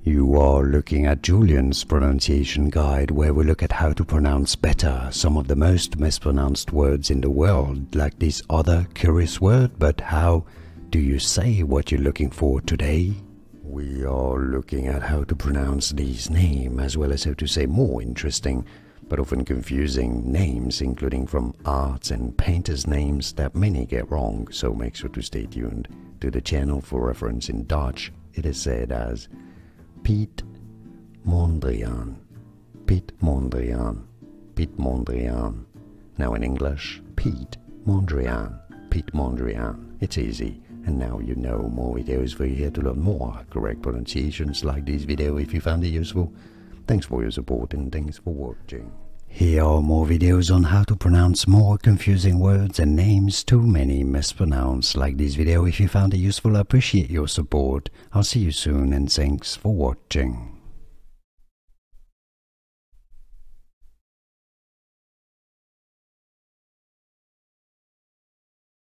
You are looking at Julian's pronunciation guide, where we look at how to pronounce better some of the most mispronounced words in the world, like this other curious word. But how do you say what you're looking for today? We are looking at how to pronounce these names, as well as how to say more interesting but often confusing names, including from arts and painters' names that many get wrong, so make sure to stay tuned to the channel. For reference, in Dutch it is said as Piet Mondrian, Piet Mondrian, Piet Mondrian. Now in English, Piet Mondrian, Piet Mondrian. It's easy, and now you know. More videos for you here to learn more correct pronunciations like this video if you found it useful. Thanks for your support and thanks for watching. Here are more videos on how to pronounce more confusing words and names too many mispronounced. Like this video if you found it useful. I appreciate your support. I'll see you soon and thanks for watching.